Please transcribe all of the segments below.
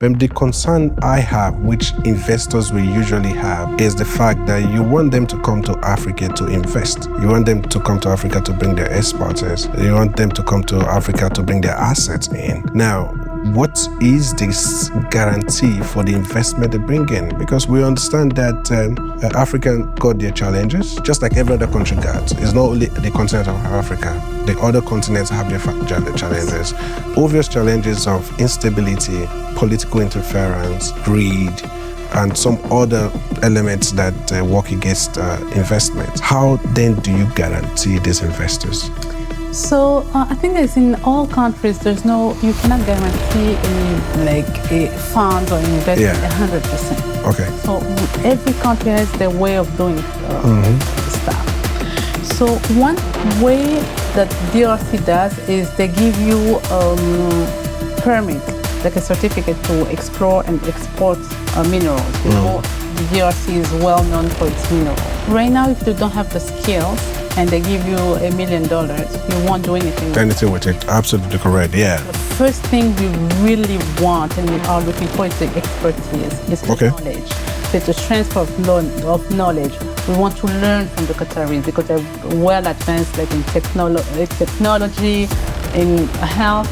But the concern I have, which investors will usually have, is the fact that you want them to come to Africa to invest. You want them to come to Africa to bring their expertise. You want them to come to Africa to bring their assets in. Now, what is this guarantee for the investment they bring in? Because we understand that Africa got their challenges, just like every other country got. It's not only the continent of Africa. The other continents have their challenges. Obvious challenges of instability, political interference, greed, and some other elements that work against investment. How then do you guarantee these investors? So I think that in all countries, you cannot guarantee a fund or investment 100%. Okay. So every country has their way of doing stuff. So one way that DRC does is they give you permit, like a certificate to explore and export minerals. You know, the DRC is well known for its minerals. Right now, if you don't have the skills, and they give you $1 million, you won't do anything with it. Absolutely correct, yeah. The first thing we really want and we are looking for is the expertise, is the knowledge. So it's a transfer of knowledge. We want to learn from the Qataris because they're well advanced, like in technology, in health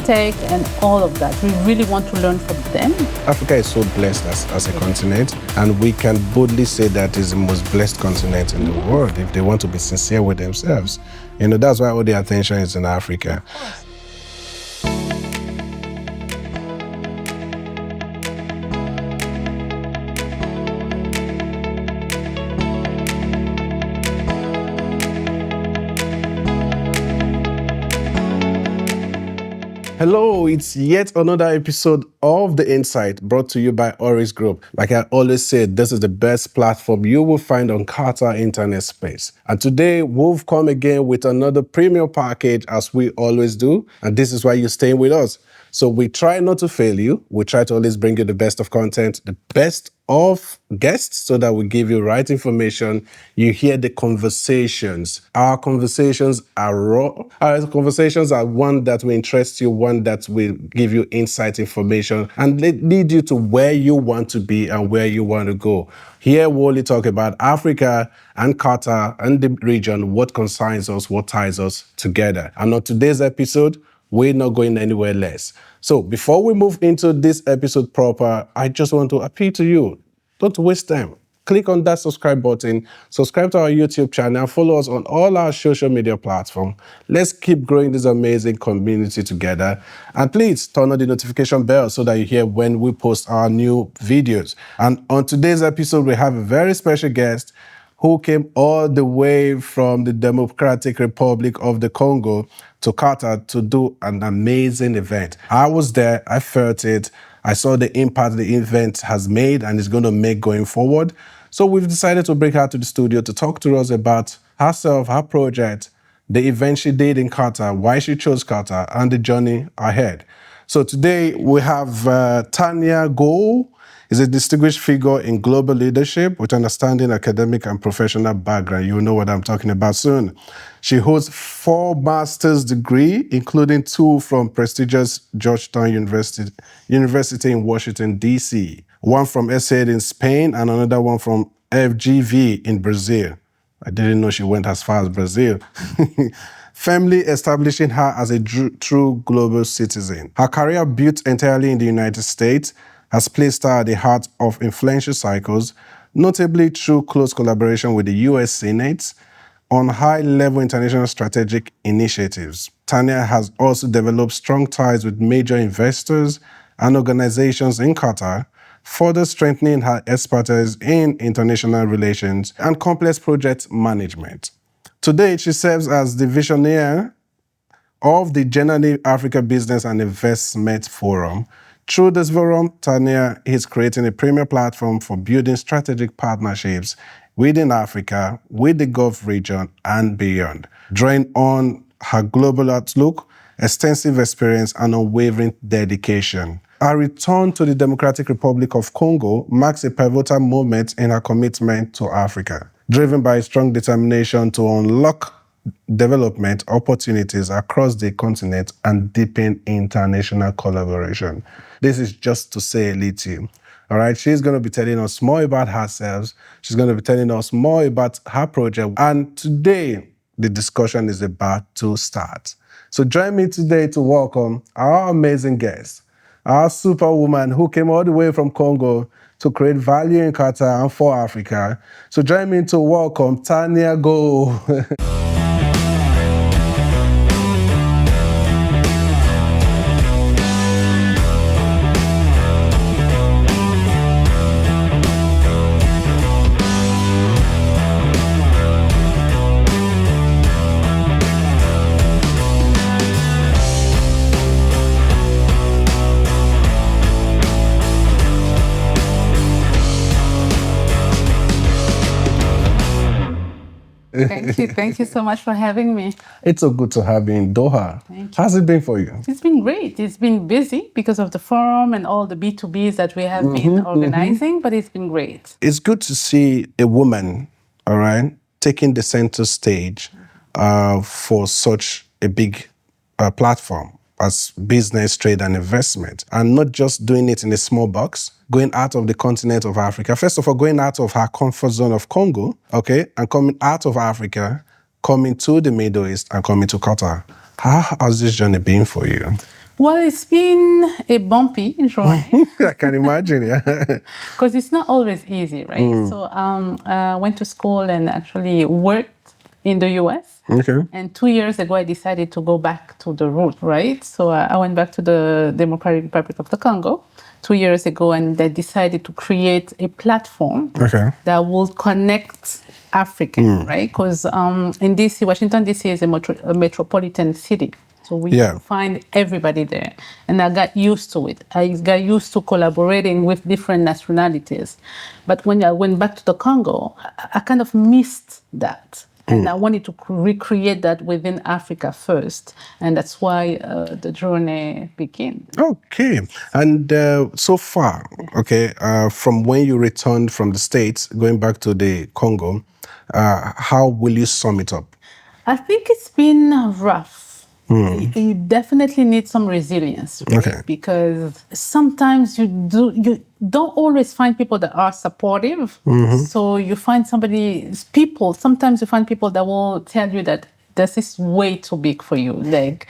tech, and all of that. We really want to learn from them. Africa is so blessed as a continent, and we can boldly say that it's the most blessed continent in the world if they want to be sincere with themselves. You know, that's why all the attention is in Africa. Hello, it's yet another episode of The Insight brought to you by Oris Group. Like I always say, this is the best platform you will find on Qatar internet space. And today we've come again with another premium package as we always do. And this is why you're staying with us. So we try not to fail you. We try to always bring you the best of content, the best of guests, so that we give you right information. You hear the conversations. Our conversations are raw. Our conversations are one that will interest you, one that will give you insight information and lead you to where you want to be and where you want to go. Here we only talk about Africa and Qatar and the region, what concerns us, what ties us together. And on today's episode, we're not going anywhere less. So before we move into this episode proper, I just want to appeal to you. Don't waste time. Click on that subscribe button, subscribe to our YouTube channel, follow us on all our social media platforms. Let's keep growing this amazing community together. And please turn on the notification bell so that you hear when we post our new videos. And on today's episode, we have a very special guest who came all the way from the Democratic Republic of the Congo to Qatar to do an amazing event. I was there, I felt it, I saw the impact the event has made and is going to make going forward. So we've decided to bring her to the studio to talk to us about herself, her project, the event she did in Qatar, why she chose Qatar, and the journey ahead. So today we have Tania NGO. Is a distinguished figure in global leadership with understanding academic and professional background. You'll know what I'm talking about soon. She holds 4 master's degrees, including 2 from prestigious Georgetown University in Washington, D.C., 1 from SE2EP5 in Spain, and another one from FGV in Brazil. I didn't know she went as far as Brazil. Firmly establishing her as a true global citizen. Her career, built entirely in the United States, has placed her at the heart of influential cycles, notably through close collaboration with the U.S. Senate on high-level international strategic initiatives. Tania has also developed strong ties with major investors and organizations in Qatar, further strengthening her expertise in international relations and complex project management. Today, she serves as the visionary of the Jelany Africa Business and Investment Forum. Through this forum, Tania is creating a premier platform for building strategic partnerships within Africa, with the Gulf region, and beyond. Drawing on her global outlook, extensive experience, and unwavering dedication. Her return to the Democratic Republic of Congo marks a pivotal moment in her commitment to Africa, driven by a strong determination to unlock development opportunities across the continent and deepen international collaboration. This is just to say a little. All right, she's going to be telling us more about herself. She's going to be telling us more about her project. And today, the discussion is about to start. So join me today to welcome our amazing guest, our superwoman who came all the way from Congo to create value in Qatar and for Africa. So join me to welcome Tania NGO. Thank you so much for having me. It's so good to have you in Doha. Thank you. How's it been for you? It's been great. It's been busy because of the forum and all the B2Bs that we have been organizing, but it's been great. It's good to see a woman, all right, taking the center stage for such a big platform as business, trade, and investment, and not just doing it in a small box, going out of the continent of Africa. First of all, going out of her comfort zone of Congo, okay, and coming out of Africa, coming to the Middle East, and coming to Qatar. How has this journey been for you? Well, it's been a bumpy journey. I can imagine, yeah. Because it's not always easy, right? So I went to school and actually worked in the US. Okay. And 2 years ago, I decided to go back to the root, right? So I went back to the Democratic Republic of the Congo 2 years ago, and I decided to create a platform that will connect Africa, right? Because in DC, Washington, DC is a metropolitan city. So we find everybody there. And I got used to it. I got used to collaborating with different nationalities. But when I went back to the Congo, I kind of missed that. And I wanted to recreate that within Africa first. And that's why the journey began. Okay. And so far, okay, from when you returned from the States, going back to the Congo, how will you sum it up? I think it's been rough. You definitely need some resilience, right? Because sometimes you don't always find people that are supportive. So you find sometimes you find people that will tell you that this is way too big for you. Like,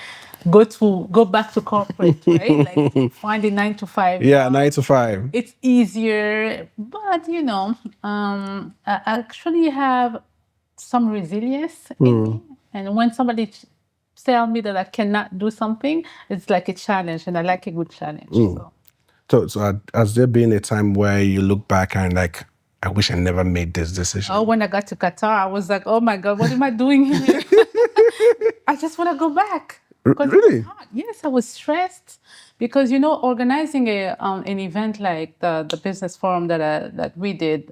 go back to corporate, right? Like, find a 9 to 5. Yeah, 9 to 5. It's easier, but I actually have some resilience in me. And when somebody tell me that I cannot do something, it's like a challenge, and I like a good challenge. So has there been a time where you look back and like, I wish I never made this decision? Oh, when I got to Qatar, I was like, oh my God, what am I doing here? I just want to go back. Really? Yes, I was stressed because, organizing an event like the business forum that we did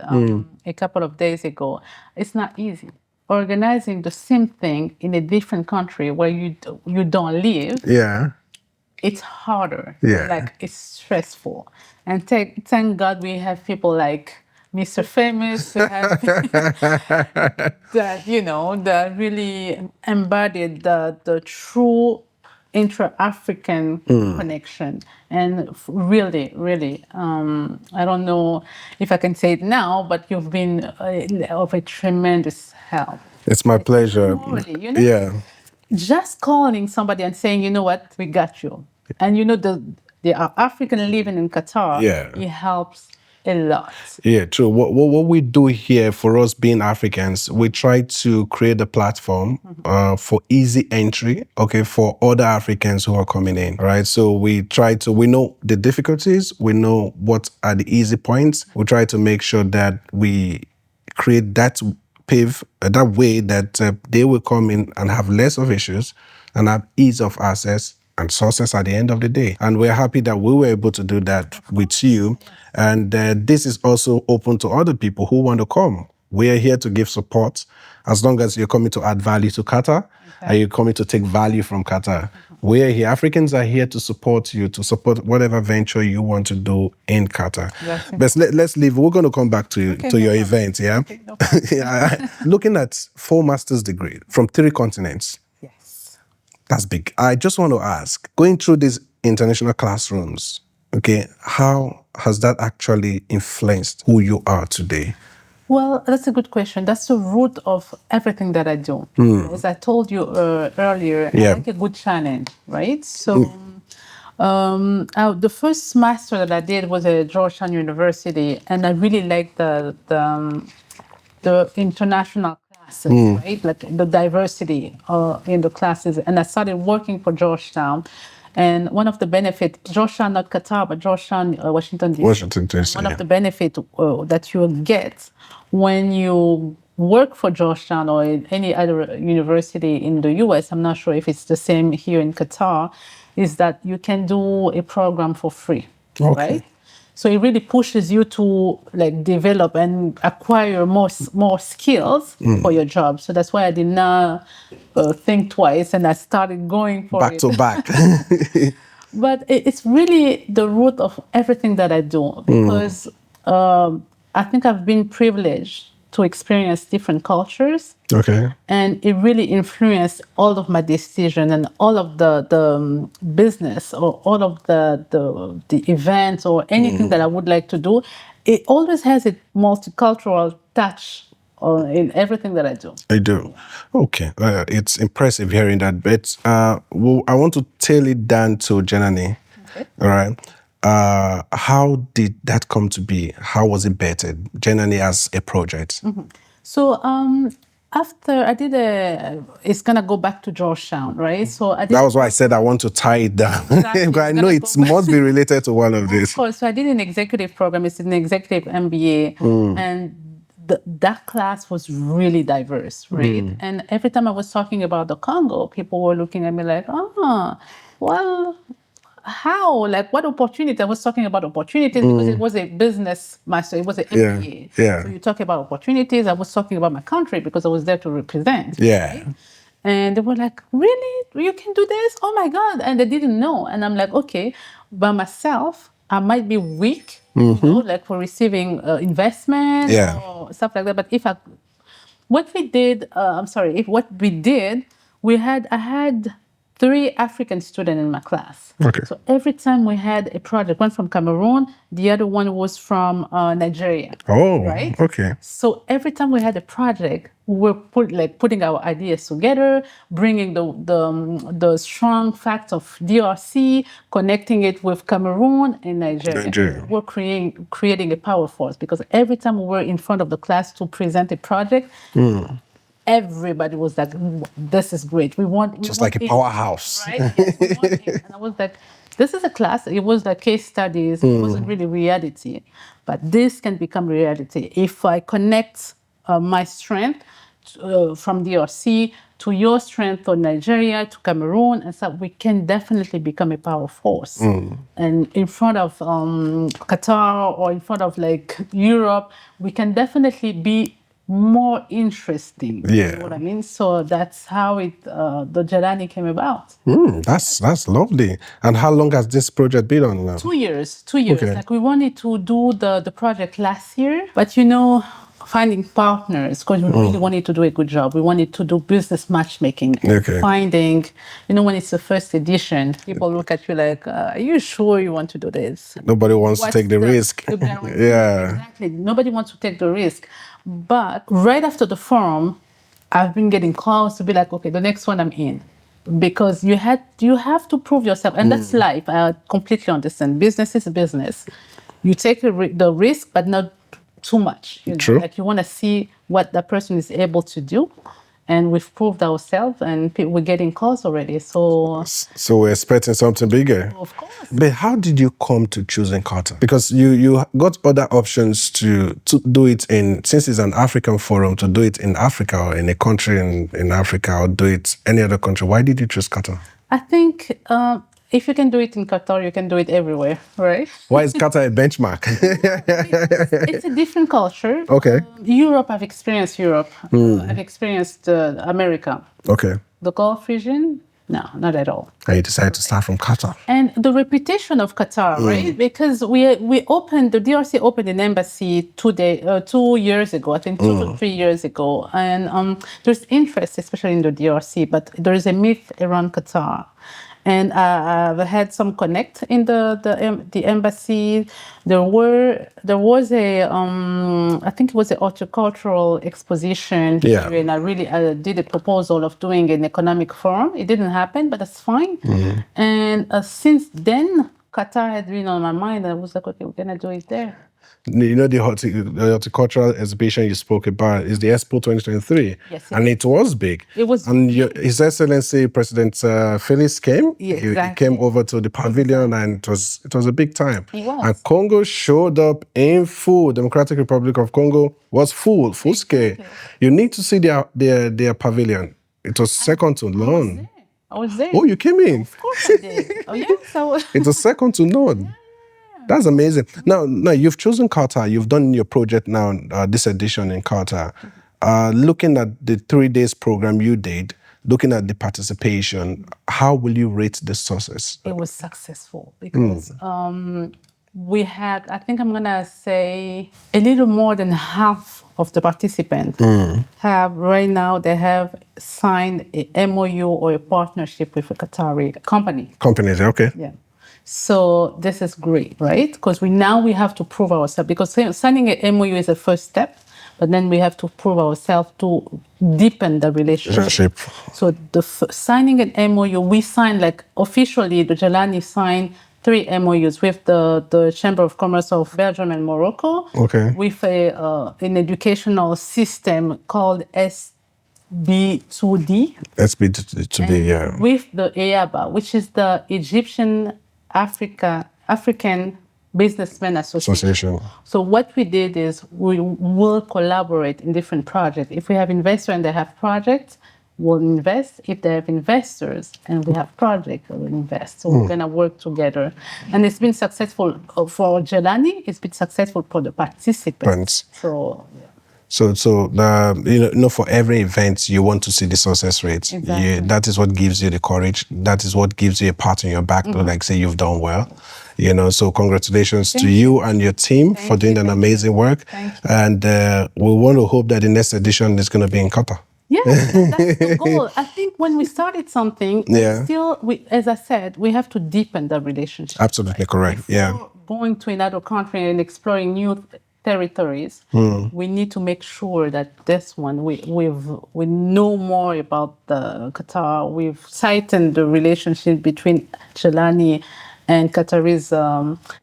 a couple of days ago, it's not easy. Organizing the same thing in a different country where you don't live, it's harder. Like, it's stressful. And thank God we have people like Mr. Famous that that really embodied the true intra-African connection. And really, really, I don't know if I can say it now, but you've been of a tremendous help. It's my pleasure. Really, just calling somebody and saying, you know what, we got you. And the African living in Qatar, it helps a lot. Yeah, true. What we do here, for us being Africans, we try to create a platform for easy entry, for other Africans who are coming in, right? So we know the difficulties, we know what are the easy points. We try to make sure that we create that way that they will come in and have less of issues and have ease of access and success at the end of the day. And we're happy that we were able to do that with you. And this is also open to other people who want to come We are here to give support as long as you're coming to add value to Qatar and you're coming to take value from Qatar. We are here. Africans are here to support you, to support whatever venture you want to do in Qatar. But let's leave. We're going to come back to your event, yeah? Okay, no problem. Yeah. Looking at 4 master's degrees from 3 continents. Yes. That's big. I just want to ask, going through these international classrooms, okay, how has that actually influenced who you are today? Well, that's a good question. That's the root of everything that I do. As I told you earlier, I like a good challenge, right? So the first master that I did was at Georgetown University, and I really liked the international classes, right? Like the diversity in the classes. And I started working for Georgetown. And one of the benefits, Georgetown, not Qatar, but Georgetown, Washington, D.C. Washington, D.C. One of the benefits that you get when you work for Georgetown or in any other university in the US, I'm not sure if it's the same here in Qatar, is that you can do a program for free, right? So it really pushes you to like develop and acquire more skills for your job. So that's why I did not think twice, and I started going for back to back. But it's really the root of everything that I do, because I think I've been privileged to experience different cultures. Okay. And it really influenced all of my decision and all of the business or all of the events or anything that I would like to do. It always has a multicultural touch in everything that I do. I do. Okay. It's impressive hearing that. But well, I want to tail it down to Jelany. Okay. All right. How did that come to be? How was it bettered? Jelany as a project? So after I did it's gonna go back to Georgetown, right? So I did. That was why I said I want to tie it down. Exactly. Because I know it must be related to one of these. Of course. So I did an executive program. It's an executive MBA, and that class was really diverse, right? And every time I was talking about the Congo, people were looking at me like, well, how? Like, what opportunity? I was talking about opportunities because it was a business master. It was an MBA. Yeah. So you talk about opportunities. I was talking about my country because I was there to represent. Yeah. Right? And they were like, really? You can do this? Oh, my God. And they didn't know. And I'm like, okay, by myself, I might be weak, you know, like for receiving investment or stuff like that. But what we did, I had 3 African students in my class. Okay. So every time we had a project, one from Cameroon, the other one was from Nigeria. Oh, right? Okay. So every time we had a project, we were putting our ideas together, bringing the strong facts of DRC, connecting it with Cameroon and Nigeria. We're creating a power force, because every time we were in front of the class to present a project, everybody was like, this is great. We want Just like a powerhouse. Right? Yes, we want it. And I was like, this is a class. It was like case studies. It wasn't really reality. But this can become reality if I connect my strength from DRC to your strength for Nigeria, to Cameroon, and so we can definitely become a power force. And in front of Qatar or in front of like Europe, we can definitely be more interesting. You know what I mean? So that's how the Jelany came about. That's lovely. And how long has this project been on now? 2 years. 2 years. Okay. Like we wanted to do the project last year, but you know, finding partners, because we really wanted to do a good job. We wanted to do business matchmaking. Finding, you know, when it's the first edition, people look at you like, are you sure you want to do this? Nobody wants to take the risk. Exactly. Nobody wants to take the risk. But right after the forum, I've been getting calls to be like, okay, the next one I'm in. Because you have to prove yourself. And that's life. I completely understand. Business is business. You take the risk, but not too much. You know? True. Like you want to see what that person is able to do. And we've proved ourselves, and we're getting calls already. So we're expecting something bigger. Of course. But how did you come to choosing Qatar? Because you got other options to do it since it's an African forum, to do it in Africa or in a country in Africa, or do it any other country. Why did you choose Qatar? I think if you can do it in Qatar, you can do it everywhere, right? Why is Qatar a benchmark? It's a different culture. Okay. Europe, I've experienced Europe. I've experienced America. Okay. The Gulf region, no, not at all. And you decided to start from Qatar. And the reputation of Qatar, right? Because we opened, the DRC opened an embassy 2 years ago, I think 2 to 3 years ago. And there's interest, especially in the DRC, but there is a myth around Qatar. And I've had some connect in the embassy. There was a I think it was an horticultural exposition here, and I really did a proposal of doing an economic forum. It didn't happen, but that's fine. And since then, Qatar had been on my mind. I was like, okay, we're gonna do it there. You know, the horticultural exhibition you spoke about is the Expo 2023. Yes, and it was big. It was. And His Excellency President Felix came. Yeah, He exactly. came over to the pavilion, and it was a big time. It was. And Congo showed up in full. Democratic Republic of Congo was full scale. You need to see their pavilion. It was second to none. I was there. Oh, you came in? Of course I did. Oh, yeah. It was second to none. That's amazing. Now, you've chosen Qatar. You've done your project now, this edition in Qatar. Looking at the 3 days program you did, looking at the participation, how will you rate the success? It was successful because we had, I think I'm going to say, a little more than half of the participants have right now, they have signed a MOU or a partnership with a Qatari company. Companies, okay. Yeah. So this is great, right? Because we have to prove ourselves, because signing an MOU is the first step, but then we have to prove ourselves to deepen the relationship. So signing an MOU, we signed, like officially, the Jelany signed 3 MOUs with the Chamber of Commerce of Belgium and Morocco, with an educational system called SB2D. SB2D, yeah. With the EABA, which is the Egyptian African Businessmen Association. So what we did is we will collaborate in different projects. If we have investors and they have projects, we'll invest. If they have investors and we have projects, we'll invest. So we're going to work together. And it's been successful for Jelany. It's been successful for the participants. So, yeah. So for every event, you want to see the success rates. Exactly. That is what gives you the courage. That is what gives you a pat on your back to like say you've done well. So congratulations to you and your team for doing an amazing work. And we want to hope that the next edition is going to be in Qatar. Yeah, that's the goal. I think when we started something, as I said, we have to deepen the relationship. Absolutely correct. Before going to another country and exploring new territories, we need to make sure that this one we know more about the Qatar. We've tightened the relationship between Jelany and Qatari's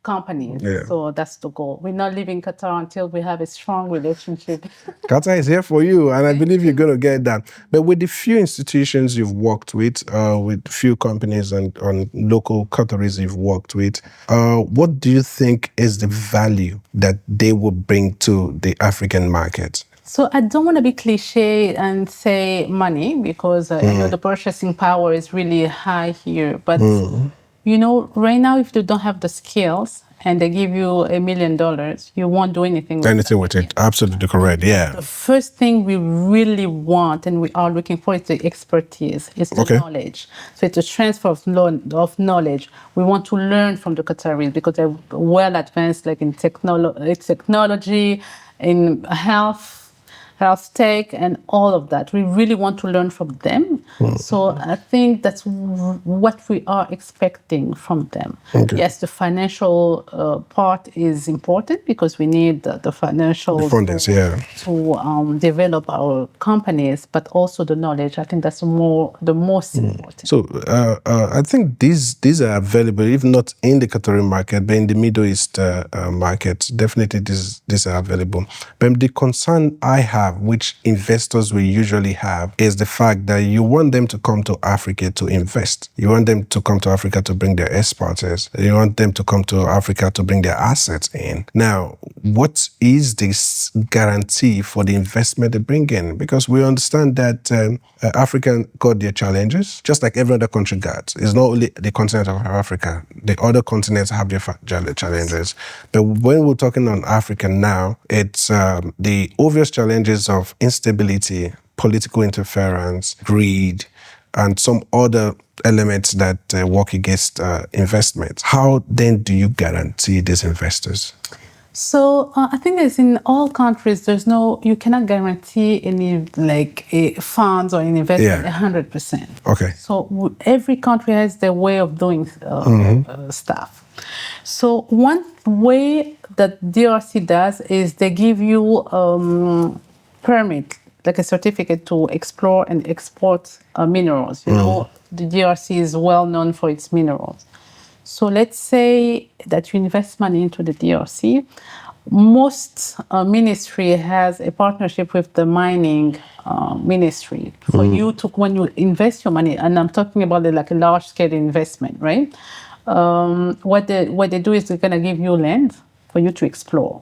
companies. So that's the goal. We're not leaving Qatar until we have a strong relationship. Qatar is here for you, and I believe you're going to get that. But with the few institutions you've worked with few companies and local Qataris you've worked with, what do you think is the value that they will bring to the African market? So I don't want to be cliche and say money, because the purchasing power is really high here. But right now, if you don't have the skills and they give you $1 million, you won't do anything with it. Absolutely correct, yeah. The first thing we really want and we are looking for is the expertise, is the knowledge. So it's a transfer of knowledge. We want to learn from the Qataris because they're well advanced, like in technology, in health tech, and all of that. We really want to learn from them. So I think that's what we are expecting from them. Yes, the financial part is important because we need the financial to develop our companies, but also the knowledge. I think that's the most important. So I think these are available, if not in the Qatari market, but in the Middle East market. Definitely these are available. But the concern I have have, which investors will usually have, is the fact that you want them to come to Africa to invest. You want them to come to Africa to bring their expertise. You want them to come to Africa to bring their assets in. Now, what is this guarantee for the investment they bring in? Because we understand that Africa got their challenges, just like every other country got. It's not only the continent of Africa. The other continents have their challenges. But when we're talking on Africa now, it's the obvious challenges of instability, political interference, greed, and some other elements that work against investment. How then do you guarantee these investors? So I think as in all countries, you cannot guarantee any funds or any investment 100%. Okay. So every country has their way of doing stuff. So one way that DRC does is they give you permit, like a certificate to explore and export minerals. You know, the DRC is well known for its minerals. So let's say that you invest money into the DRC. Most ministry has a partnership with the mining ministry for you to, when you invest your money, and I'm talking about like a large scale investment, right? What they do is they're gonna give you land for you to explore.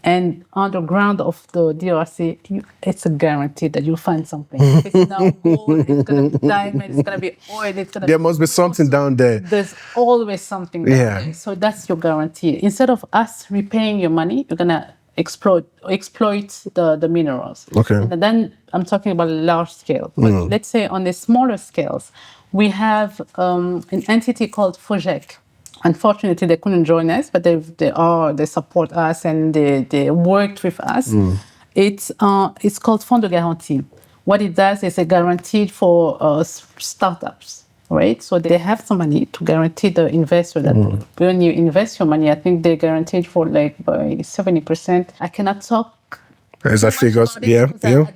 And underground of the DRC, it's a guarantee that you'll find something. If it's now gold, it's going to be diamond, it's going to be oil, it's going to There must be something down there. There's always something down there. So that's your guarantee. Instead of us repaying your money, you're going to exploit the minerals. Okay. And then I'm talking about large scale. But let's say on the smaller scales, we have an entity called FOGEC. Unfortunately, they couldn't join us, but they support us and they worked with us. It's called Fonds de Garantie. What it does is a guarantee for startups, right? So they have some money to guarantee the investor that when you invest your money, I think they guaranteed for by 70%. I cannot talk as I figures, I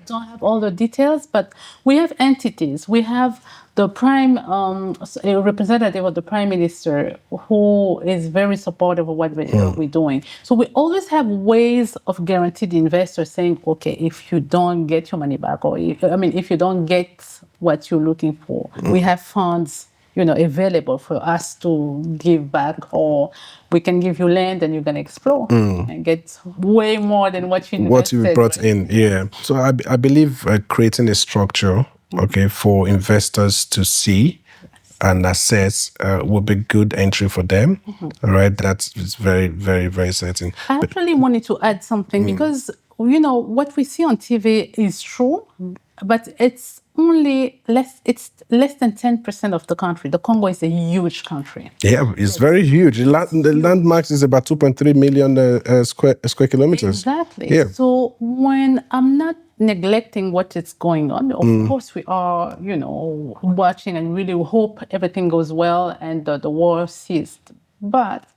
don't have all the details, but we have entities. We have the prime a representative of the prime minister who is very supportive of what we're doing. So we always have ways of guaranteeing the investor saying, okay, if you don't get your money back, or if you don't get what you're looking for, we have funds available for us to give back, or we can give you land and you can explore and get way more than what you invested. What you brought in, yeah. So I believe creating a structure, for investors to see and assess will be good entry for them. All right, that's very, very, very certain. I actually wanted to add something because what we see on TV is true, but it's only less than 10% of the country. The Congo is a huge country. Yeah, it's very huge. The landmass is about 2.3 million square kilometers. Exactly. Yeah. So when I'm not neglecting what is going on, of course we are, watching and really hope everything goes well and the war ceased. But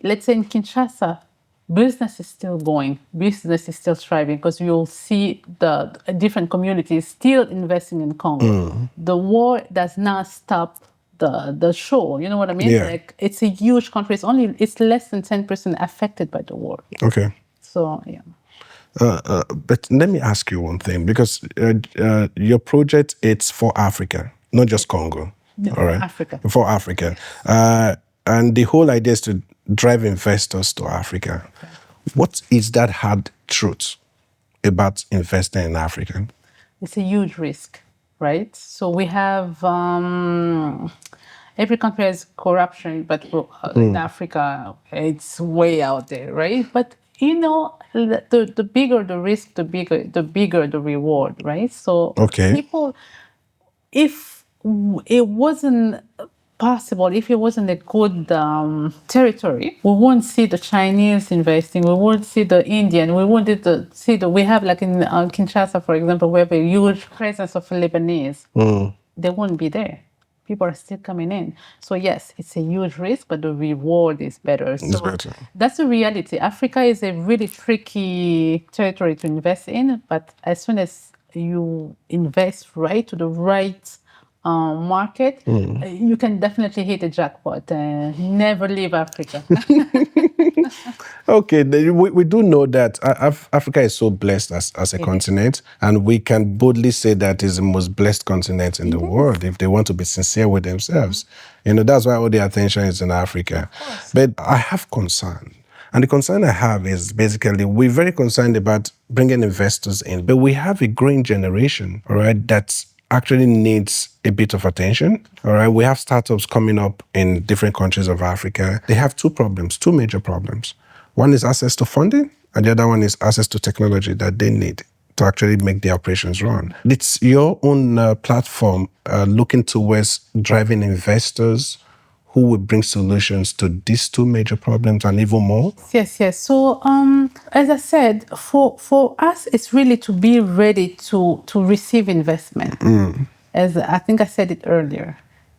let's say in Kinshasa, business is still going, business is still thriving, because you'll see the different communities still investing in Congo. The war does not stop the show, you know what I mean? Yeah. It's a huge country. It's less than 10% affected by the war. Okay. So, yeah. But let me ask you one thing, because your project, it's for Africa, not just Congo. No, all right? Africa. For Africa. And the whole idea is to drive investors to Africa. Okay. What is that hard truth about investing in Africa? It's a huge risk, right? So we have, every country has corruption, but in Africa, it's way out there, right? But the bigger the risk, the bigger the reward, right? So people, if it wasn't possible, if it wasn't a good territory, we wouldn't see the Chinese investing, we wouldn't see the Indian, we wouldn't see we have like in Kinshasa, for example, we have a huge presence of Lebanese. They wouldn't be there. People are still coming in. So yes, it's a huge risk, but the reward is better. So it's better. That's the reality. Africa is a really tricky territory to invest in, but as soon as you invest right to the right market, you can definitely hit a jackpot and never leave Africa. Okay, we do know that Africa is so blessed as a continent, and we can boldly say that it's the most blessed continent in the world if they want to be sincere with themselves. You know, that's why all the attention is in Africa. But I have concern. And the concern I have is basically we're very concerned about bringing investors in, but we have a growing generation, all right, that actually needs a bit of attention, all right? We have startups coming up in different countries of Africa. They have two major problems. One is access to funding, and the other one is access to technology that they need to actually make the operations run. It's your own platform looking towards driving investors who will bring solutions to these two major problems and even more? Yes. So, as I said, for us, it's really to be ready to receive investment. As I think I said it earlier.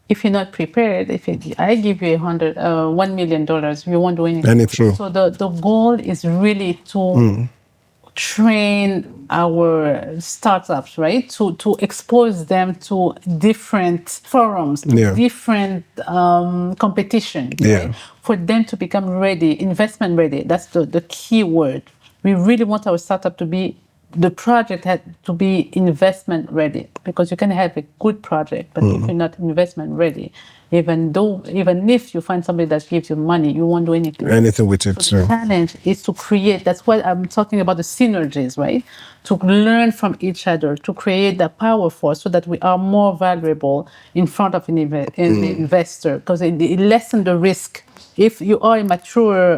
If you're not prepared, I give you $1 million, you won't do anything. And it's true. So the goal is really to train our startups, right? To expose them to different forums, different competition, right? For them to become ready, investment ready. That's the key word. We really want our startup to be, the project had to be investment ready, because you can have a good project, but if you're not investment ready, even if you find somebody that gives you money, you won't do anything with it. So the challenge is to create, that's what I'm talking about, the synergies, right? To learn from each other, to create the power force so that we are more valuable in front of an investor, because it lessens the risk. If you are mature,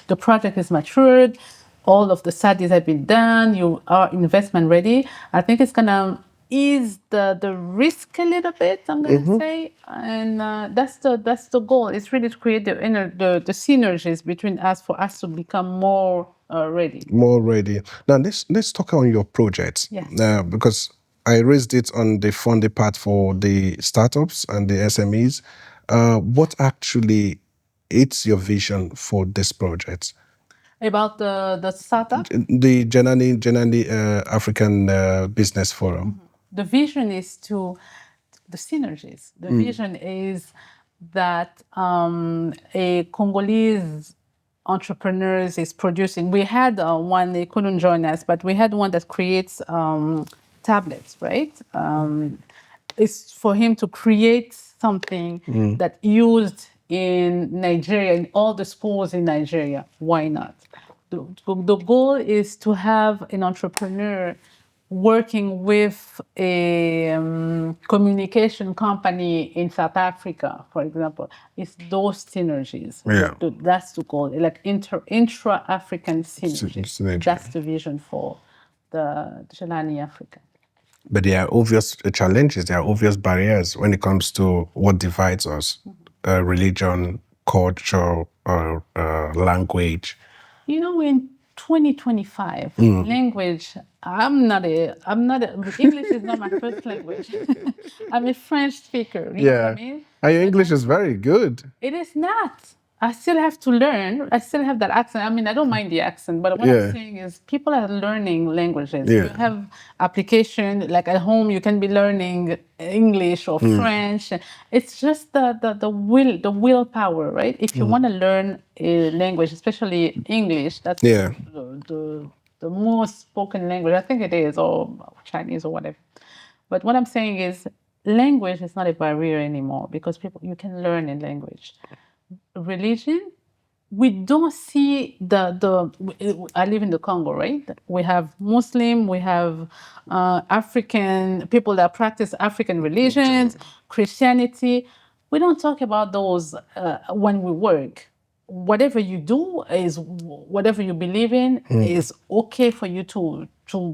the project is matured, all of the studies have been done, you are investment ready, I think it's going to ease the risk a little bit, I'm going to say. And that's the goal. It's really to create the synergies between us for us to become more ready. More ready. Now, let's talk on your project. Yes. Because I raised it on the funding part for the startups and the SMEs. What actually is your vision for this project? About the startup? The Jelany African Business Forum. The vision is the synergies. The vision is that a Congolese entrepreneurs is producing. We had one, they couldn't join us, but we had one that creates tablets, right? It's for him to create something that used in Nigeria, in all the schools in Nigeria. Why not? The goal is to have an entrepreneur working with a communication company in South Africa, for example. It's those synergies. That's the goal, like intra-African synergies. That's the vision for the Jelany Africa. But there are obvious challenges, there are obvious barriers when it comes to what divides us, religion, culture, language. You know, in 2025, language, English is not my first language. I'm a French speaker. You know what I mean? And your English is very good. It is not. I still have to learn. I still have that accent. I mean, I don't mind the accent, but what I'm saying is people are learning languages. You have application, like at home, you can be learning English or French. It's just the willpower, right? If you want to learn a language, especially English, that's the most spoken language. I think it is, or Chinese or whatever. But what I'm saying is language is not a barrier anymore, because you can learn a language. Religion, we don't see I live in the Congo, right? We have Muslim, we have African people that practice African religions, Christianity. We don't talk about those when we work. Whatever you do is, whatever you believe in is okay for you to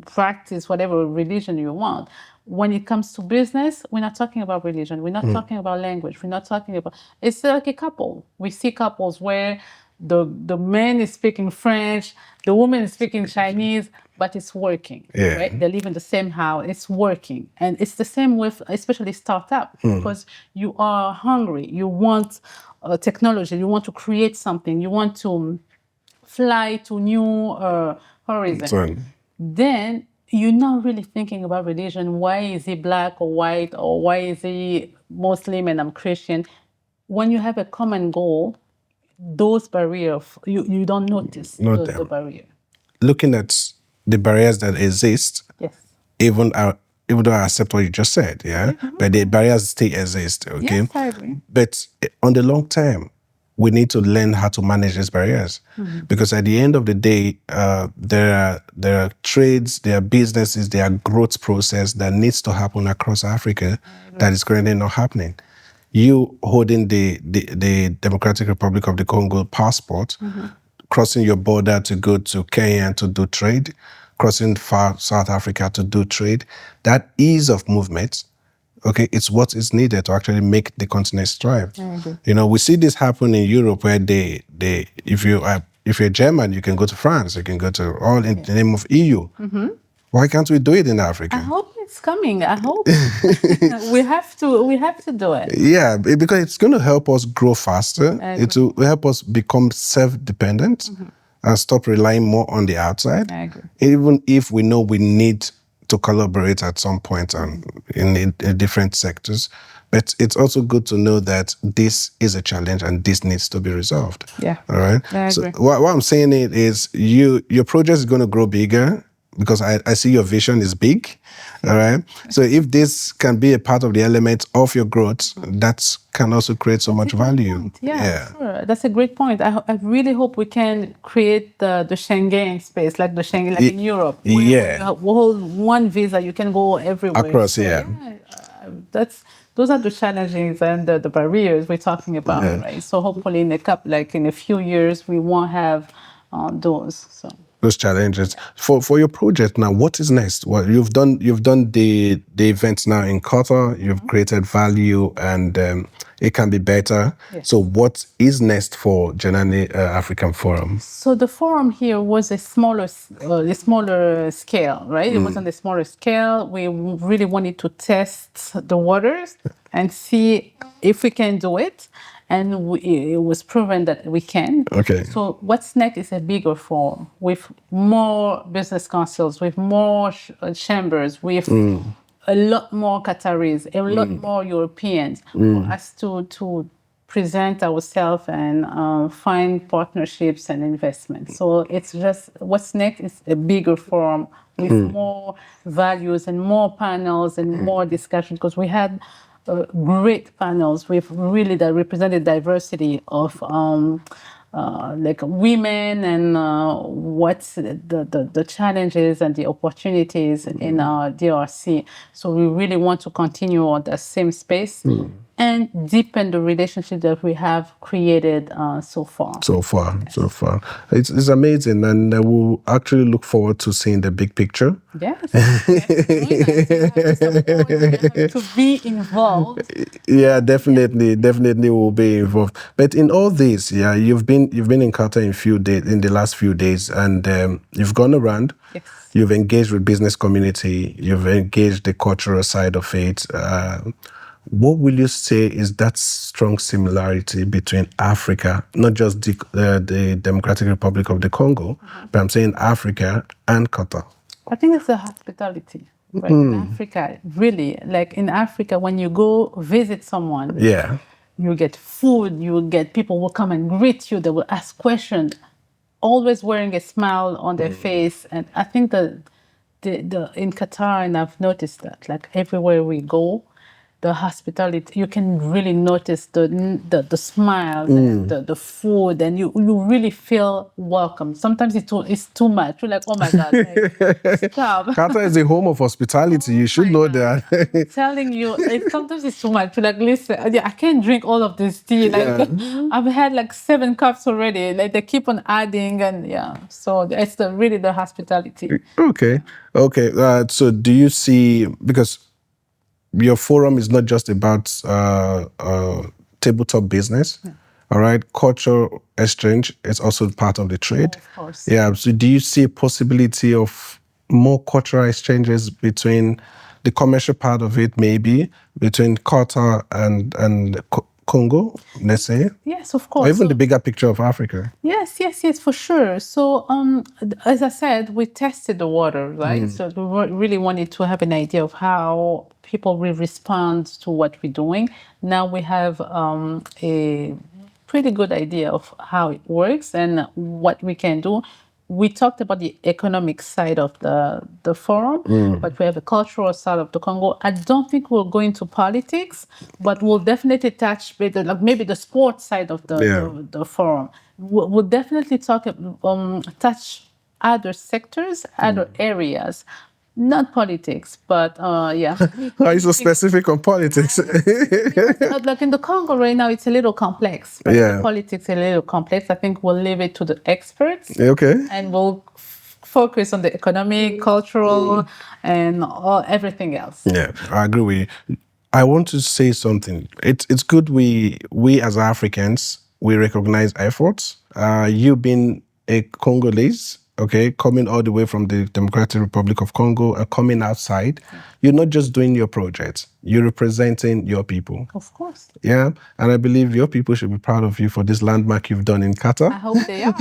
practice whatever religion you want. When it comes to business, we're not talking about religion. We're not talking about language. We're not talking about, it's like a couple. We see couples where the man is speaking French, the woman is speaking Chinese, but it's working, right? They live in the same house, it's working. And it's the same with, especially startup, because you are hungry, you want technology, you want to create something, you want to fly to new horizon. Then you're not really thinking about religion. Why is he black or white, or why is he Muslim and I'm Christian? When you have a common goal, those barriers, you don't notice the barrier. Looking at the barriers that exist, Yes. even though I accept what you just said, but the barriers still exist, okay? Yes, I agree. But on the long term, we need to learn how to manage these barriers, because at the end of the day, there are trades, there are businesses, there are growth process that needs to happen across Africa that is currently not happening. You holding the Democratic Republic of the Congo passport, crossing your border to go to Kenya to do trade, crossing far South Africa to do trade, that ease of movement, okay, it's what is needed to actually make the continent thrive. You know, we see this happen in Europe where if you're German, you can go to France, you can go to all in the name of EU. Why can't we do it in Africa? I hope it's coming. I hope we have to do it. Yeah, because it's going to help us grow faster. It will help us become self-dependent and stop relying more on the outside. I agree. Even if we know we need to collaborate at some point in different sectors. But it's also good to know that this is a challenge and this needs to be resolved. Yeah. All right. I So agree. what I'm saying is your project is going to grow bigger, because I see your vision is big. All right. So if this can be a part of the element of your growth, that can also create so much value. Yeah, sure. That's a great point. I really hope we can create the Schengen space, like the Schengen, like in Europe. Where you hold one visa, you can go everywhere. Across, those are the challenges and the barriers we're talking about, right? So hopefully in a few years, we won't have those. So. Those challenges for your project now. What is next? Well, you've done the events now in Qatar. You've created value, and it can be better. Yes. So what is next for Jelany African Forum? So the forum here was a smaller scale, right? It was on a smaller scale. We really wanted to test the waters and see if we can do it. And it was proven that we can. Okay. So what's next is a bigger forum with more business councils, with more chambers, with a lot more Qataris, a lot more Europeans, for us to present ourselves and find partnerships and investments. So it's just, what's next is a bigger forum with more values and more panels and more discussion, because we had great panels with really that represented diversity of like women and what's the challenges and the opportunities in our DRC. So we really want to continue on the same space and deepen the relationship that we have created so far. So far. It's amazing, and we'll actually look forward to seeing the big picture. Yes. To be involved. Yeah, definitely we'll be involved. But in all this, you've been in Qatar in the last few days, and you've gone around. Yes. You've engaged with business community. You've engaged the cultural side of it. What will you say is that strong similarity between Africa, not just the Democratic Republic of the Congo, but I'm saying Africa and Qatar? I think it's the hospitality. Right? In Africa, really, like in Africa, when you go visit someone, you get food, you get people will come and greet you, they will ask questions, always wearing a smile on their face. And I think the in Qatar, and I've noticed that, like everywhere we go, the hospitality, you can really notice the smile, the food, and you really feel welcome. Sometimes it's too much. You're like, oh my God, like, stop. Qatar is the home of hospitality. You should know that. I'm telling you, sometimes it's too much. You're like, listen, I can't drink all of this tea. Like, I've had like 7 cups already. Like they keep on adding, and so it's really the hospitality. Okay. So do you see, because your forum is not just about tabletop business, all right? Cultural exchange is also part of the trade. Of course. Yeah, so do you see a possibility of more cultural exchanges between the commercial part of it, maybe, between Qatar and Congo, let's say? Yes, of course. Or even the bigger picture of Africa. Yes, for sure. So, as I said, we tested the water, right? So we really wanted to have an idea of how people will respond to what we're doing. Now we have a pretty good idea of how it works and what we can do. We talked about the economic side of the forum, but we have the cultural side of the Congo. I don't think we'll go into politics, but we'll definitely touch maybe the sports side of the forum. We'll definitely touch other sectors, other areas. Not politics, but yeah. Why are you so specific on politics? Like in the Congo right now, it's a little complex. Right? Yeah. The politics is a little complex. I think we'll leave it to the experts. Okay. And we'll focus on the economic, cultural, and everything else. Yeah, I agree with you. I want to say something. It's good we as Africans, we recognize efforts. You've been a Congolese, okay, coming all the way from the Democratic Republic of Congo and coming outside. You're not just doing your projects, you're representing your people. Of course. Yeah, and I believe your people should be proud of you for this landmark you've done in Qatar. I hope they are.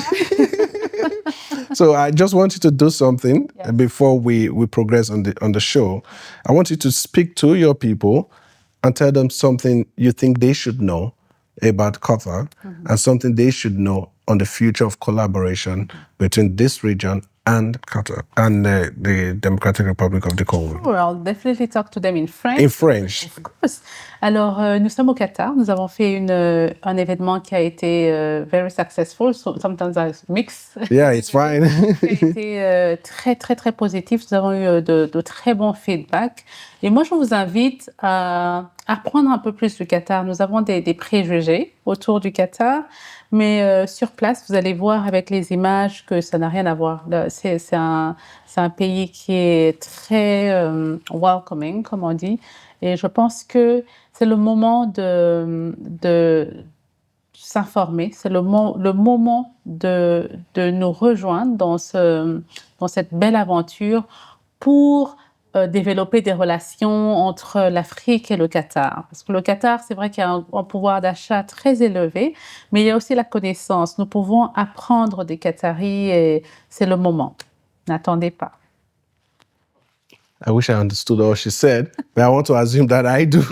So I just want you to do something before we progress on the show. I want you to speak to your people and tell them something you think they should know about Qatar and something they should know on the future of collaboration between this region and Qatar and the Democratic Republic of the Congo. Sure, I'll definitely talk to them in French. In French. Of course. Alors, nous sommes au Qatar. Nous avons fait un événement qui a été very successful. So sometimes I mix. Yeah, it's fine. Qui a été très, très, très positif. Nous avons eu de très bons feedbacks. Et moi, je vous invite à apprendre un peu plus du Qatar. Nous avons des préjugés autour du Qatar. Mais sur place, vous allez voir avec les images que ça n'a rien à voir. C'est un pays qui est très welcoming, comme on dit. Et je pense que c'est le moment de s'informer. C'est le moment de nous rejoindre dans cette belle aventure pour développer des relations entre l'Afrique et le Qatar. Parce que le Qatar, c'est vrai qu'il y a un pouvoir d'achat très élevé, mais il y a aussi la connaissance. Nous pouvons apprendre des Qataris et c'est le moment. N'attendez pas. I wish I understood all she said, but I want to assume that I do.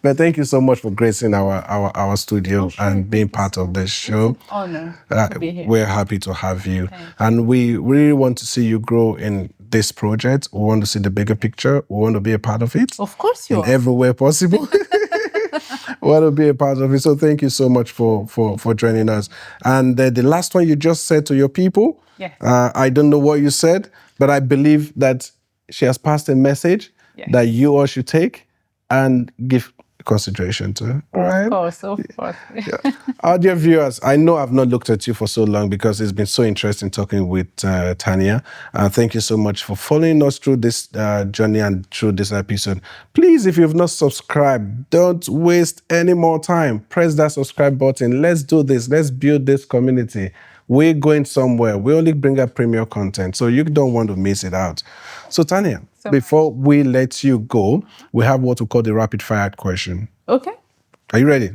But thank you so much for gracing our studio and being part of this show. It's an honor to be here. We're happy to have you. And we really want to see you grow in this project. We want to see the bigger picture. We want to be a part of it. Of course you are. In every way possible. We want to be a part of it. So thank you so much for joining us. And the last one you just said to your people, yes. I don't know what you said, but I believe that she has passed a message that you all should take and give consideration to. Right? Of course. Yeah. Our dear viewers, I know I've not looked at you for so long because it's been so interesting talking with Tania. Thank you so much for following us through this journey and through this episode. Please, if you've not subscribed, don't waste any more time. Press that subscribe button. Let's do this. Let's build this community. We're going somewhere. We only bring up premier content, so you don't want to miss it out. So Tania, before we let you go, we have what we call the rapid fire question. Okay. Are you ready?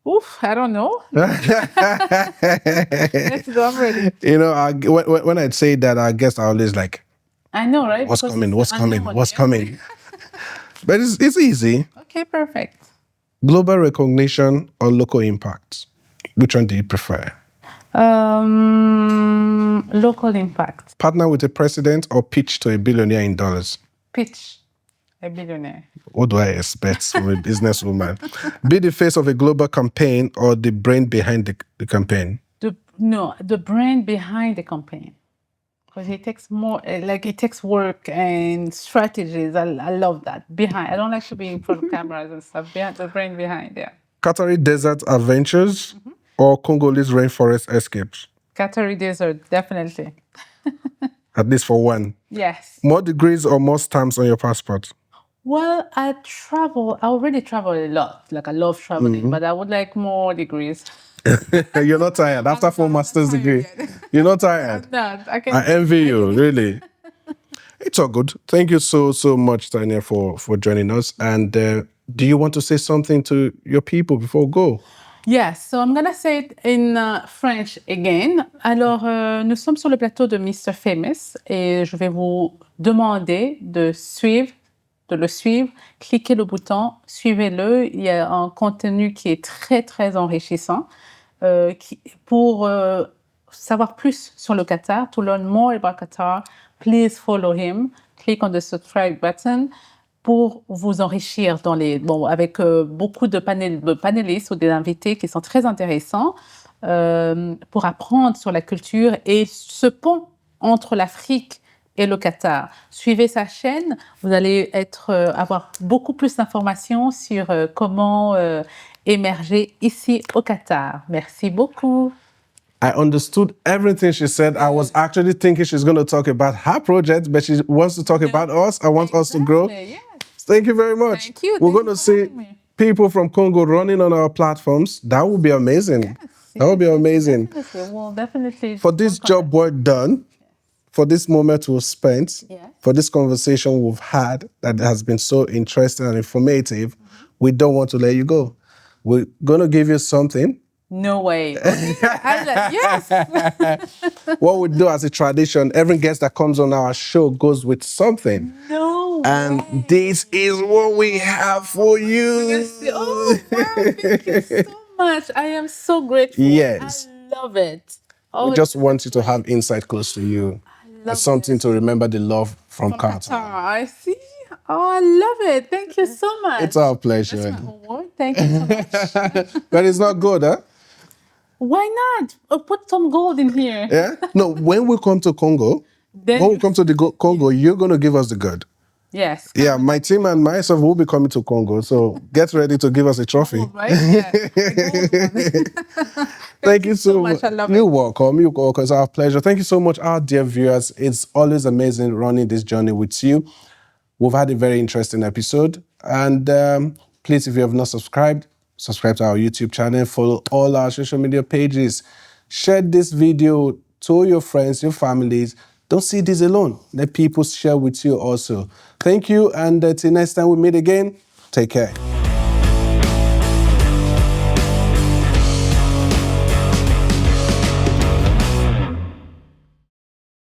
Oof, I don't know. Let's go, I'm ready. You know, when I say that, I guess I always like, I know, right? What's coming? What's coming? But it's easy. Okay, perfect. Global recognition or local impact? Which one do you prefer? Local impact. Partner with a president or pitch to a billionaire in dollars? Pitch a billionaire. What do I expect from a businesswoman? Be the face of a global campaign or the brain behind the campaign? The brain behind the campaign. Because it takes more, it takes work and strategies. I love that. Behind. I don't like to be in front of cameras and stuff. The brain behind, yeah. Qatari desert adventures or Congolese rainforest escapes? Qatari desert, definitely. At least for one. Yes. More degrees or more stamps on your passport? Well, I already travel a lot. Like I love traveling, but I would like more degrees. You're not tired after 4 master's degree. You're not tired. I'm not. I envy you, really. It's all good. Thank you so much, Tania, for joining us. And do you want to say something to your people before we go? Yes, so I'm going to say it in French again. Alors, nous sommes sur le plateau de Mr. Famous et je vais vous demander de suivre de le suivre, cliquez le bouton, suivez-le. Il y a un contenu qui est très, très enrichissant. Pour savoir plus sur le Qatar, to learn more about Qatar, please follow him. Click on the subscribe button pour vous enrichir avec beaucoup de panélistes ou des invités qui sont très intéressants pour apprendre sur la culture et ce pont entre l'Afrique et le Qatar. Suivez sa chaîne, vous allez avoir beaucoup plus d'informations sur comment émerger ici au Qatar. Merci beaucoup. I understood everything she said. I was actually thinking she's going to talk about her project, but she wants to talk about us. I want us to grow. Yes. Thank you very much. Thank you. We're going to see people from Congo running on our platforms. That would be amazing. Yes, that would be amazing. Definitely. Well, definitely. For this job well done, for this moment we've spent, for this conversation we've had that has been so interesting and informative, we don't want to let you go. We're going to give you something. No way. Yes. What we do as a tradition, every guest that comes on our show goes with something. No And way. this is what we have for you. Oh, wow. Thank you so much. I am so grateful. Yes. I love it. Oh, We just want you to have insight close to you. And something to remember the love from Qatar. I see. Oh, I love it. Thank you so much. It's our pleasure. That's my award. Thank you so much. But it's not good, huh? Why not? Put some gold in here. Yeah? No, when we come to Congo, Congo, you're going to give us the good. Yes. Yeah, my team and myself will be coming to Congo, so get ready to give us a trophy. Gold, right? Yeah. Thank you so much. I love You're it. welcome. You're welcome. It's our pleasure. Thank you so much, our dear viewers. It's always amazing running this journey with you. We've had a very interesting episode. And please, if you have not subscribed, subscribe to our YouTube channel, follow all our social media pages, share this video to your friends, your families. Don't see this alone. Let people share with you also. Thank you, and till next time we meet again, take care.